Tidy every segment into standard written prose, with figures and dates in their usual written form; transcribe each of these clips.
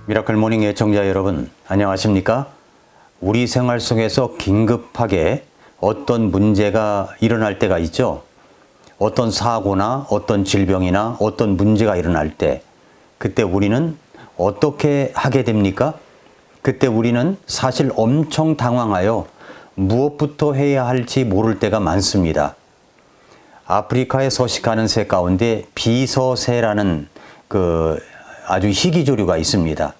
미라클 모닝 애청자 여러분, 안녕하십니까? 우리 생활 속에서 긴급하게 어떤 문제가 일어날 때가 있죠. 어떤 사고나 어떤 질병이나 어떤 문제가 일어날 때, 그때 우리는 어떻게 하게 됩니까? 그때 우리는 사실 엄청 당황하여 무엇부터 해야 할지 모를 때가 많습니다. 아프리카에 서식하는 새 가운데 비서새라는 아주 희귀조류가 있습니다.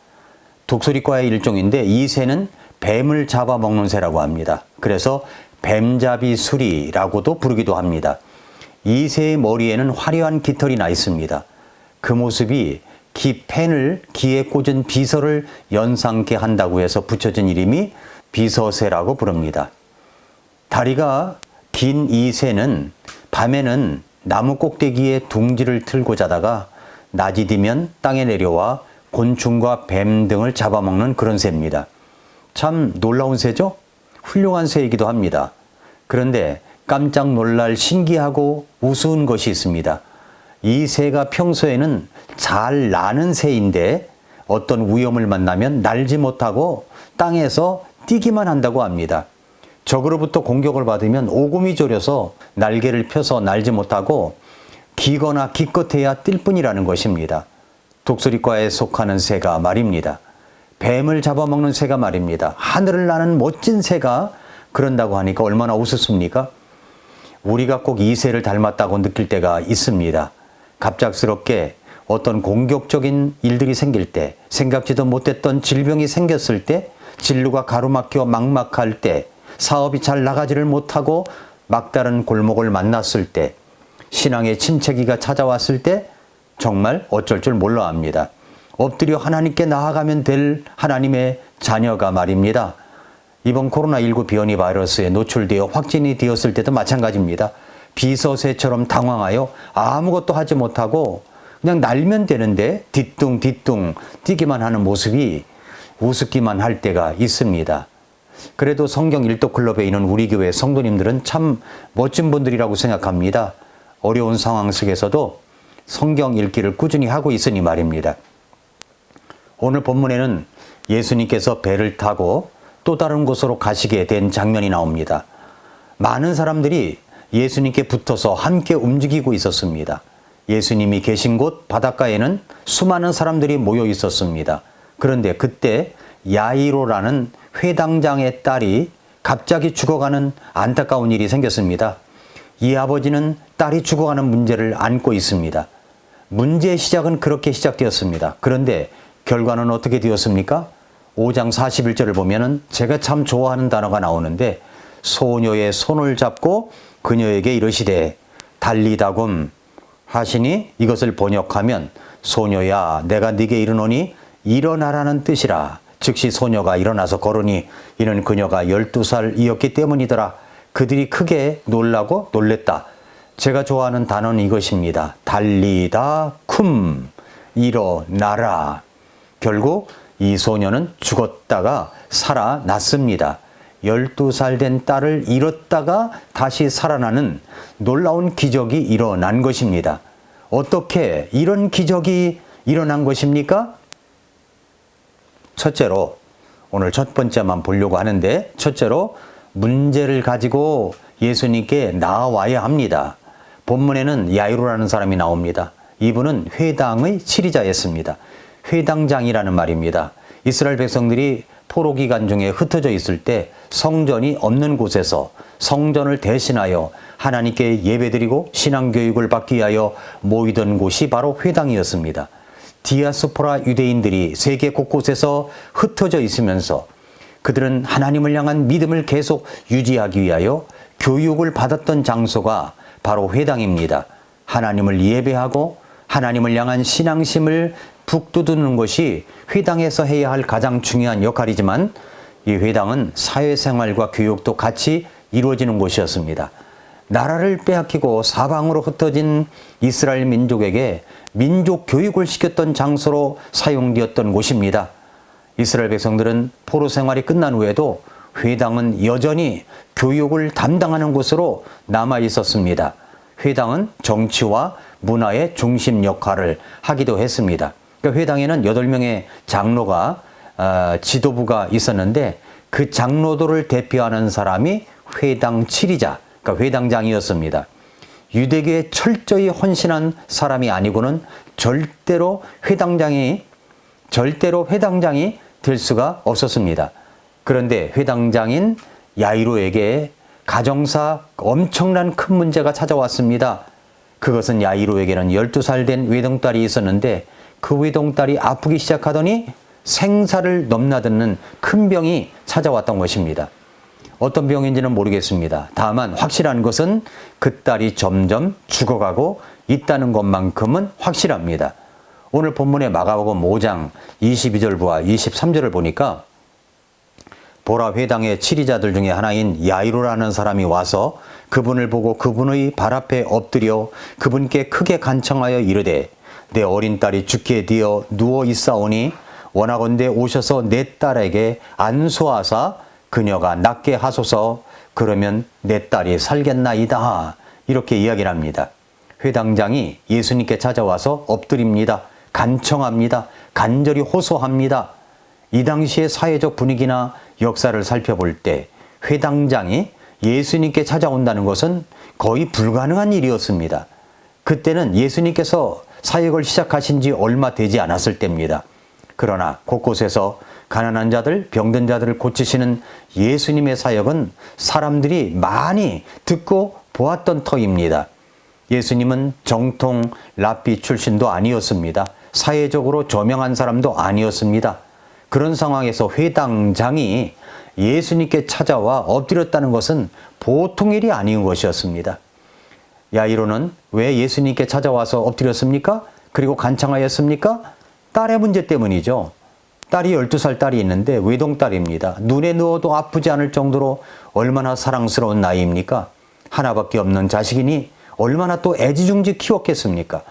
독수리과의 일종인데 이 새는 뱀을 잡아먹는 새라고 합니다. 그래서 뱀잡이수리라고도 부르기도 합니다. 이 새의 머리에는 화려한 깃털이 나 있습니다. 그 모습이 펜을 귀에 꽂은 비서를 연상케 한다고 해서 붙여진 이름이 비서새라고 부릅니다. 다리가 긴 이 새는 밤에는 나무 꼭대기에 둥지를 틀고 자다가 낮이 되면 땅에 내려와 곤충과 뱀 등을 잡아먹는 그런 새입니다. 참 놀라운 새죠? 훌륭한 새이기도 합니다. 그런데 깜짝 놀랄 신기하고 우스운 것이 있습니다. 이 새가 평소에는 잘 나는 새인데 어떤 위험을 만나면 날지 못하고 땅에서 뛰기만 한다고 합니다. 적으로부터 공격을 받으면 오금이 저려서 날개를 펴서 날지 못하고 기거나 기껏해야 뛸 뿐이라는 것입니다. 독수리과에 속하는 새가 말입니다. 뱀을 잡아먹는 새가 말입니다. 하늘을 나는 멋진 새가 그런다고 하니까 얼마나 우습습니까? 우리가 꼭 이 새를 닮았다고 느낄 때가 있습니다. 갑작스럽게 어떤 공격적인 일들이 생길 때, 생각지도 못했던 질병이 생겼을 때, 진로가 가로막혀 막막할 때, 사업이 잘 나가지를 못하고 막다른 골목을 만났을 때, 신앙의 침체기가 찾아왔을 때 정말 어쩔 줄 몰라 합니다. 엎드려 하나님께 나아가면 될 하나님의 자녀가 말입니다. 이번 코로나19 변이 바이러스에 노출되어 확진이 되었을 때도 마찬가지입니다. 비서새처럼 당황하여 아무것도 하지 못하고 그냥 날면 되는데 뒤뚱뒤뚱 뛰기만 하는 모습이 우습기만 할 때가 있습니다. 그래도 성경 일독클럽에 있는 우리 교회 성도님들은 참 멋진 분들이라고 생각합니다. 어려운 상황 속에서도 성경 읽기를 꾸준히 하고 있으니 말입니다. 오늘 본문에는 예수님께서 배를 타고 또 다른 곳으로 가시게 된 장면이 나옵니다. 많은 사람들이 예수님께 붙어서 함께 움직이고 있었습니다. 예수님이 계신 곳 바닷가에는 수많은 사람들이 모여 있었습니다. 그런데 그때 야이로라는 회당장의 딸이 갑자기 죽어가는 안타까운 일이 생겼습니다. 이 아버지는 딸이 죽어가는 문제를 안고 있습니다. 문제의 시작은 그렇게 시작되었습니다. 그런데 결과는 어떻게 되었습니까? 5장 41절을 보면은 제가 참 좋아하는 단어가 나오는데 소녀의 손을 잡고 그녀에게 이르시되 달리다굼 하시니 이것을 번역하면 소녀야 내가 네게 이르노니 일어나라는 뜻이라. 즉시 소녀가 일어나서 걸으니 이는 그녀가 12살이었기 때문이더라. 그들이 크게 놀라고 놀랬다. 제가 좋아하는 단어는 이것입니다. 달리다 쿰 일어나라. 결국 이 소녀는 죽었다가 살아났습니다. 12살 된 딸을 잃었다가 다시 살아나는 놀라운 기적이 일어난 것입니다. 어떻게 이런 기적이 일어난 것입니까? 첫째로 오늘 첫 번째만 보려고 하는데 첫째로 문제를 가지고 예수님께 나와야 합니다. 본문에는 야이로라는 사람이 나옵니다. 이분은 회당의 치리자였습니다. 회당장이라는 말입니다. 이스라엘 백성들이 포로 기간 중에 흩어져 있을 때 성전이 없는 곳에서 성전을 대신하여 하나님께 예배드리고 신앙교육을 받기 위하여 모이던 곳이 바로 회당이었습니다. 디아스포라 유대인들이 세계 곳곳에서 흩어져 있으면서 그들은 하나님을 향한 믿음을 계속 유지하기 위하여 교육을 받았던 장소가 바로 회당입니다. 하나님을 예배하고 하나님을 향한 신앙심을 북돋우는 것이 회당에서 해야 할 가장 중요한 역할이지만 이 회당은 사회생활과 교육도 같이 이루어지는 곳이었습니다. 나라를 빼앗기고 사방으로 흩어진 이스라엘 민족에게 민족 교육을 시켰던 장소로 사용되었던 곳입니다. 이스라엘 백성들은 포로 생활이 끝난 후에도 회당은 여전히 교육을 담당하는 곳으로 남아 있었습니다. 회당은 정치와 문화의 중심 역할을 하기도 했습니다. 그러니까 회당에는 8명의 장로가 지도부가 있었는데 그 장로들을 대표하는 사람이 회당 치리자, 그러니까 회당장이었습니다. 유대교에 철저히 헌신한 사람이 아니고는 절대로 회당장이 될 수가 없었습니다. 그런데 회당장인 야이로에게 가정사 엄청난 큰 문제가 찾아왔습니다. 그것은 야이로에게는 12살 된 외동딸이 있었는데 그 외동딸이 아프기 시작하더니 생사를 넘나드는 큰 병이 찾아왔던 것입니다. 어떤 병인지는 모르겠습니다. 다만 확실한 것은 그 딸이 점점 죽어가고 있다는 것만큼은 확실합니다. 오늘 본문의 마가복음 5장 22절부와 23절을 보니까 보라, 회당의 치리자들 중에 하나인 야이로라는 사람이 와서 그분을 보고 그분의 발 앞에 엎드려 그분께 크게 간청하여 이르되 내 어린 딸이 죽게 되어 누워 있사오니 원하건대 오셔서 내 딸에게 안수하사 그녀가 낫게 하소서. 그러면 내 딸이 살겠나이다. 이렇게 이야기를 합니다. 회당장이 예수님께 찾아와서 엎드립니다. 간청합니다. 간절히 호소합니다. 이 당시의 사회적 분위기나 역사를 살펴볼 때 회당장이 예수님께 찾아온다는 것은 거의 불가능한 일이었습니다. 그때는 예수님께서 사역을 시작하신 지 얼마 되지 않았을 때입니다. 그러나 곳곳에서 가난한 자들, 병든 자들을 고치시는 예수님의 사역은 사람들이 많이 듣고 보았던 터입니다. 예수님은 정통 랍비 출신도 아니었습니다. 사회적으로 저명한 사람도 아니었습니다. 그런 상황에서 회당장이 예수님께 찾아와 엎드렸다는 것은 보통 일이 아닌 것이었습니다. 야이로는 왜 예수님께 찾아와서 엎드렸습니까? 그리고 간청하였습니까? 딸의 문제 때문이죠. 딸이 12살 딸이 있는데 외동딸입니다. 눈에 누워도 아프지 않을 정도로 얼마나 사랑스러운 나이입니까? 하나밖에 없는 자식이니 얼마나 또 애지중지 키웠겠습니까?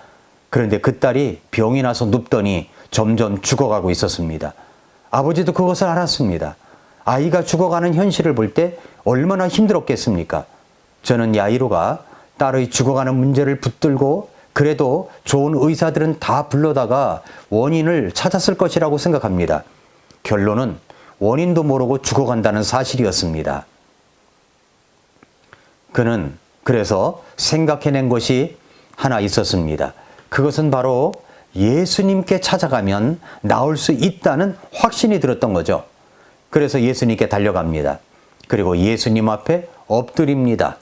그런데 그 딸이 병이 나서 눕더니 점점 죽어가고 있었습니다. 아버지도 그것을 알았습니다. 아이가 죽어가는 현실을 볼 때 얼마나 힘들었겠습니까? 저는 야이로가 딸의 죽어가는 문제를 붙들고 그래도 좋은 의사들은 다 불러다가 원인을 찾았을 것이라고 생각합니다. 결론은 원인도 모르고 죽어간다는 사실이었습니다. 그는 그래서 생각해낸 것이 하나 있었습니다. 그것은 바로 예수님께 찾아가면 나올 수 있다는 확신이 들었던 거죠. 그래서 예수님께 달려갑니다. 그리고 예수님 앞에 엎드립니다.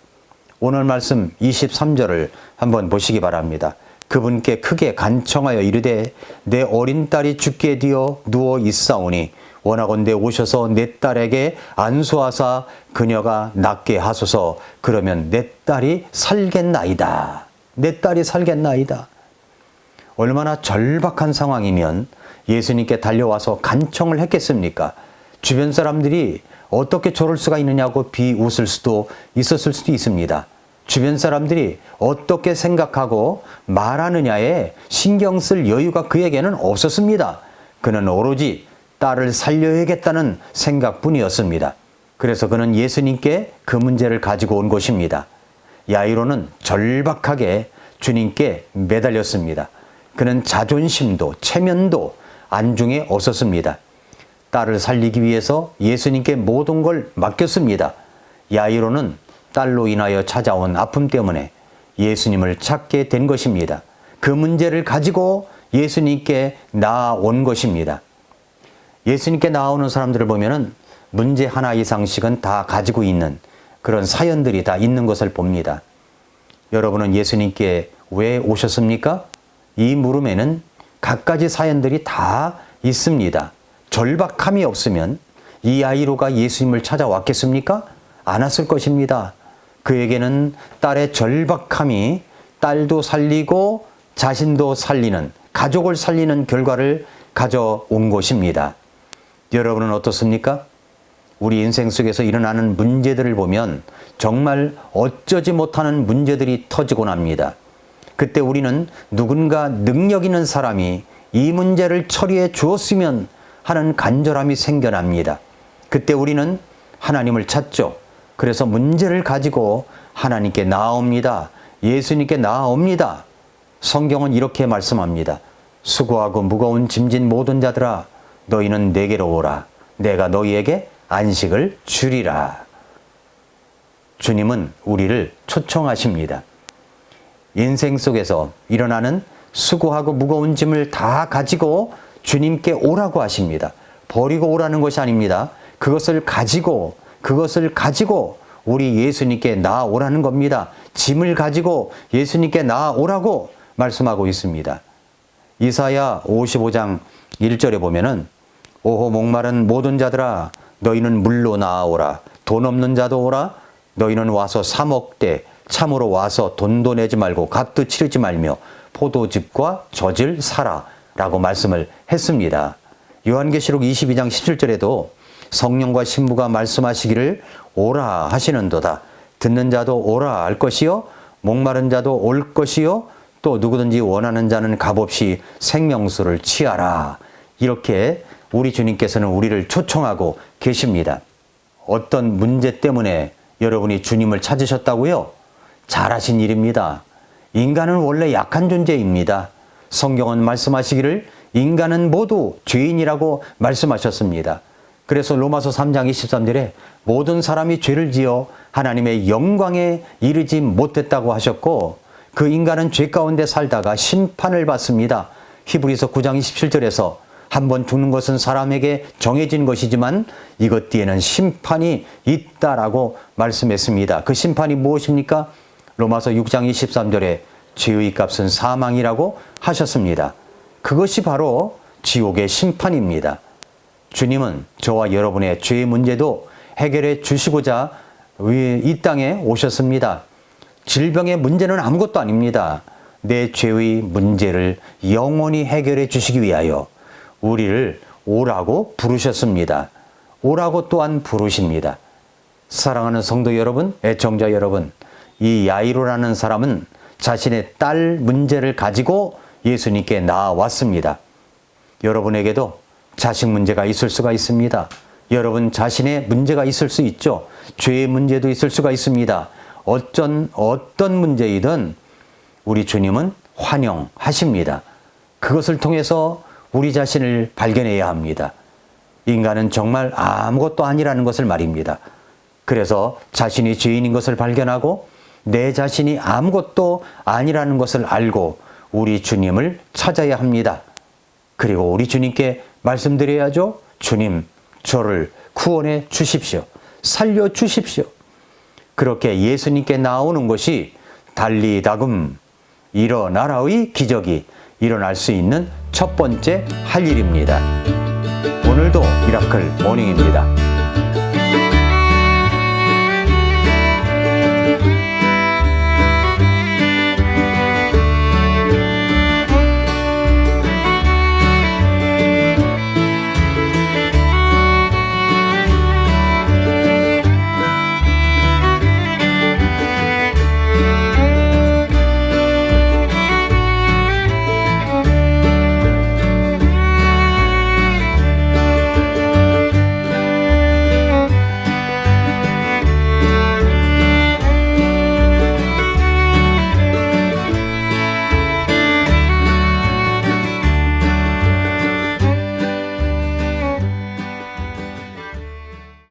오늘 말씀 23절을 한번 보시기 바랍니다. 그분께 크게 간청하여 이르되 내 어린 딸이 죽게 되어 누워 있사오니 원하건대 오셔서 내 딸에게 안수하사 그녀가 낫게 하소서. 그러면 내 딸이 살겠나이다. 내 딸이 살겠나이다. 얼마나 절박한 상황이면 예수님께 달려와서 간청을 했겠습니까? 주변 사람들이 어떻게 저럴 수가 있느냐고 비웃을 수도 있었을 수도 있습니다. 주변 사람들이 어떻게 생각하고 말하느냐에 신경 쓸 여유가 그에게는 없었습니다. 그는 오로지 딸을 살려야겠다는 생각뿐이었습니다. 그래서 그는 예수님께 그 문제를 가지고 온 것입니다. 야이로는 절박하게 주님께 매달렸습니다. 그는 자존심도 체면도 안중에 없었습니다. 딸을 살리기 위해서 예수님께 모든 걸 맡겼습니다. 야이로는 딸로 인하여 찾아온 아픔 때문에 예수님을 찾게 된 것입니다. 그 문제를 가지고 예수님께 나아온 것입니다. 예수님께 나오는 사람들을 보면은 문제 하나 이상씩은 다 가지고 있는 그런 사연들이 다 있는 것을 봅니다. 여러분은 예수님께 왜 오셨습니까? 이 물음에는 갖가지 사연들이 다 있습니다. 절박함이 없으면 이 야이로가 예수님을 찾아왔겠습니까? 안 왔을 것입니다. 그에게는 딸의 절박함이 딸도 살리고 자신도 살리는, 가족을 살리는 결과를 가져온 것입니다. 여러분은 어떻습니까? 우리 인생 속에서 일어나는 문제들을 보면 정말 어쩌지 못하는 문제들이 터지곤 합니다. 그때 우리는 누군가 능력 있는 사람이 이 문제를 처리해 주었으면 하는 간절함이 생겨납니다. 그때 우리는 하나님을 찾죠. 그래서 문제를 가지고 하나님께 나아옵니다. 예수님께 나아옵니다. 성경은 이렇게 말씀합니다. 수고하고 무거운 짐진 모든 자들아 너희는 내게로 오라. 내가 너희에게 안식을 주리라. 주님은 우리를 초청하십니다. 인생 속에서 일어나는 수고하고 무거운 짐을 다 가지고 주님께 오라고 하십니다. 버리고 오라는 것이 아닙니다. 그것을 가지고 우리 예수님께 나아오라는 겁니다. 짐을 가지고 예수님께 나아오라고 말씀하고 있습니다. 이사야 55장 1절에 보면은 오호 목마른 모든 자들아 너희는 물로 나아오라. 돈 없는 자도 오라. 너희는 와서 사 먹되 참으로 와서 돈도 내지 말고 값도 치르지 말며 포도즙과 젖을 사라 라고 말씀을 했습니다. 요한계시록 22장 17절에도 성령과 신부가 말씀하시기를 오라 하시는도다. 듣는 자도 오라 할 것이요 목마른 자도 올 것이요 또 누구든지 원하는 자는 값없이 생명수를 취하라. 이렇게 우리 주님께서는 우리를 초청하고 계십니다. 어떤 문제 때문에 여러분이 주님을 찾으셨다고요? 잘하신 일입니다. 인간은 원래 약한 존재입니다. 성경은 말씀하시기를 인간은 모두 죄인이라고 말씀하셨습니다. 그래서 로마서 3장 23절에 모든 사람이 죄를 지어 하나님의 영광에 이르지 못했다고 하셨고 그 인간은 죄 가운데 살다가 심판을 받습니다. 히브리서 9장 27절에서 한번 죽는 것은 사람에게 정해진 것이지만 이것 뒤에는 심판이 있다라고 말씀했습니다. 그 심판이 무엇입니까? 로마서 6장 23절에 죄의 값은 사망이라고 하셨습니다. 그것이 바로 지옥의 심판입니다. 주님은 저와 여러분의 죄의 문제도 해결해 주시고자 이 땅에 오셨습니다. 질병의 문제는 아무것도 아닙니다. 내 죄의 문제를 영원히 해결해 주시기 위하여 우리를 오라고 부르셨습니다. 오라고 또한 부르십니다. 사랑하는 성도 여러분, 애청자 여러분, 이 야이로라는 사람은 자신의 딸 문제를 가지고 예수님께 나왔습니다. 여러분에게도 자식 문제가 있을 수가 있습니다. 여러분 자신의 문제가 있을 수 있죠. 죄의 문제도 있을 수가 있습니다. 어떤 문제이든 우리 주님은 환영하십니다. 그것을 통해서 우리 자신을 발견해야 합니다. 인간은 정말 아무것도 아니라는 것을 말입니다. 그래서 자신이 죄인인 것을 발견하고 내 자신이 아무것도 아니라는 것을 알고 우리 주님을 찾아야 합니다. 그리고 우리 주님께 말씀드려야죠. 주님, 저를 구원해 주십시오. 살려 주십시오. 그렇게 예수님께 나오는 것이 달리다금 일어나라의 기적이 일어날 수 있는 첫 번째 할 일입니다. 오늘도 미라클 모닝입니다.